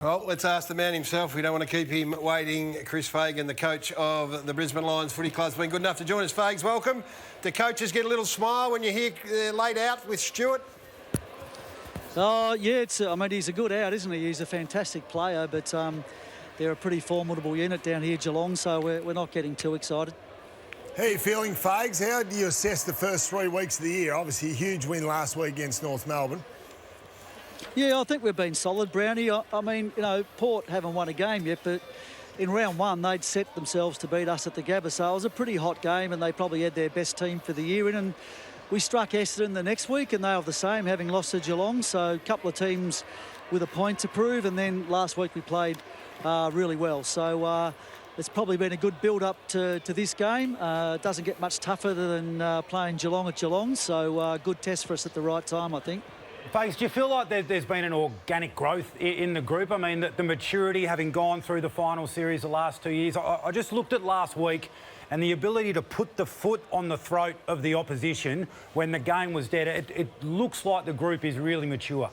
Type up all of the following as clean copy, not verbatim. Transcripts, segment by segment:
Well, let's ask the man himself. We don't want to keep him waiting. Chris Fagan, the coach of the Brisbane Lions Footy Club, has been good enough to join us. Fags, welcome. Do coaches get a little smile when you're here laid out with Stuart? Oh, yeah, he's a good out, isn't he? He's a fantastic player, but they're a pretty formidable unit down here, Geelong, so we're not getting too excited. How are you feeling, Fags? How do you assess the first 3 weeks of the year? Obviously, a huge win last week against North Melbourne. Yeah, I think we've been solid, Brownie. I mean, Port haven't won a game yet, but in round one, they'd set themselves to beat us at the Gabba, so it was a pretty hot game, and they probably had their best team for the year in, and we struck Essendon the next week, and they were the same, having lost to Geelong, so a couple of teams with a point to prove, and then last week we played really well. So it's probably been a good build-up to this game. It doesn't get much tougher than playing Geelong at Geelong, so good test for us at the right time, I think. Fags, do you feel like there's been an organic growth in the group? I mean, the maturity, having gone through the final series the last 2 years. I just looked at last week, and the ability to put the foot on the throat of the opposition when the game was dead, it looks like the group is really mature.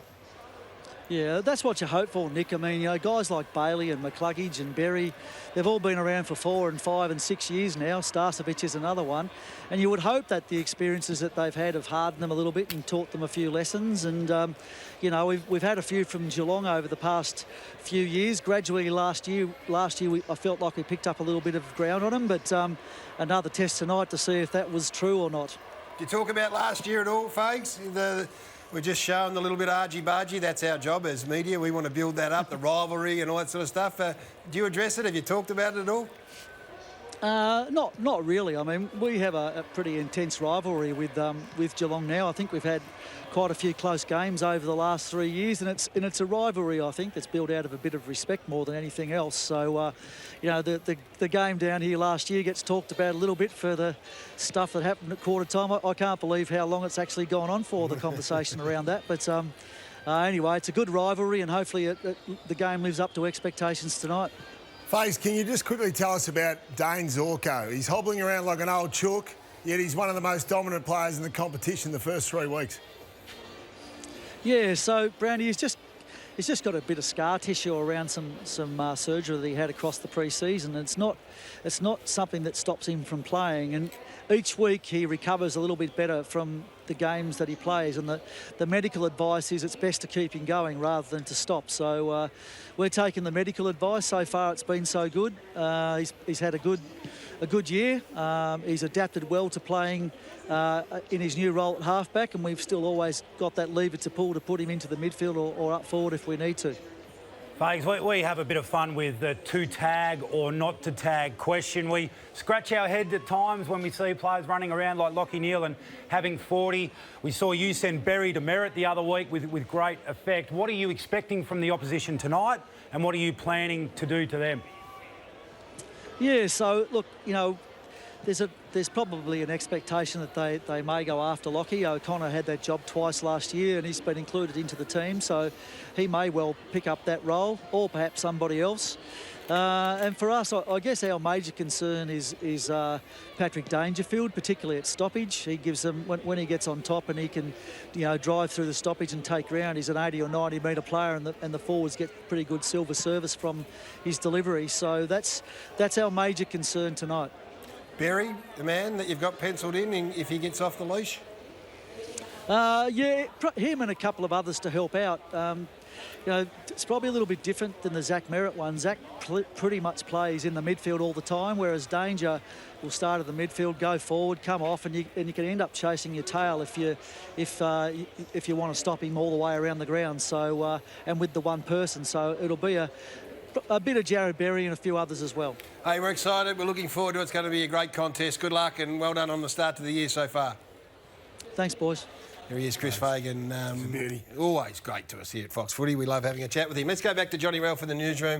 Yeah, that's what you hope for, Nick. I mean, guys like Bailey and McCluggage and Berry, they've all been around for 4 and 5 and 6 years now. Starcevic is another one. And you would hope that the experiences that they've had have hardened them a little bit and taught them a few lessons. And, we've had a few from Geelong over the past few years. Gradually last year I felt like we picked up a little bit of ground on them, but another test tonight to see if that was true or not. Did you talk about last year at all, Fags? We're just showing the little bit argy-bargy. That's our job as media. We want to build that up, the rivalry and all that sort of stuff. Do you address it? Have you talked about it at all? Not really. I mean, we have a pretty intense rivalry with Geelong now. I think we've had quite a few close games over the last 3 years, and it's a rivalry, I think, that's built out of a bit of respect more than anything else. So, the game down here last year gets talked about a little bit for the stuff that happened at quarter time. I can't believe how long it's actually gone on for, the conversation around that. But anyway, it's a good rivalry, and hopefully the game lives up to expectations tonight. Fags, can you just quickly tell us about Dane Zorko? He's hobbling around like an old chook, yet he's one of the most dominant players in the competition the first 3 weeks. Yeah, so Brownie, he's just got a bit of scar tissue around some surgery that he had across the pre-season. It's not something that stops him from playing, and each week he recovers a little bit better from the games that he plays, and the medical advice is it's best to keep him going rather than to stop. So we're taking the medical advice. So far it's been so good. He's had a good year. He's adapted well to playing in his new role at halfback, and we've still always got that lever to pull to put him into the midfield or up forward if we need to. Fags, we have a bit of fun with the to tag or not to tag question. We scratch our head at times when we see players running around like Lachie Neale and having 40. We saw you send Berry to Merritt the other week with great effect. What are you expecting from the opposition tonight, and what are you planning to do to them? Yeah, so look, there's probably an expectation that they may go after Lachie. O'Connor had that job twice last year, and he's been included into the team, so he may well pick up that role, or perhaps somebody else. And for us, I guess our major concern is Patrick Dangerfield, particularly at stoppage. He gives them, when he gets on top and he can, drive through the stoppage and take ground, he's an 80 or 90 metre player, and the forwards get pretty good silver service from his delivery. So that's our major concern tonight. Berry, the man that you've got penciled in if he gets off the leash? Yeah, him and a couple of others to help out. It's probably a little bit different than the Zach Merritt one. Zach pretty much plays in the midfield all the time, whereas Danger will start at the midfield, go forward, come off, and you can end up chasing your tail if you want to stop him all the way around the ground. So and with the one person, so it'll be a bit of Jared Berry and a few others as well. Hey, we're excited. We're looking forward to it. It's going to be a great contest. Good luck and well done on the start to the year so far. Thanks, boys. There he is, Chris Fagan. Always great to us here at Fox Footy. We love having a chat with him. Let's go back to Johnny Ralph in the newsroom.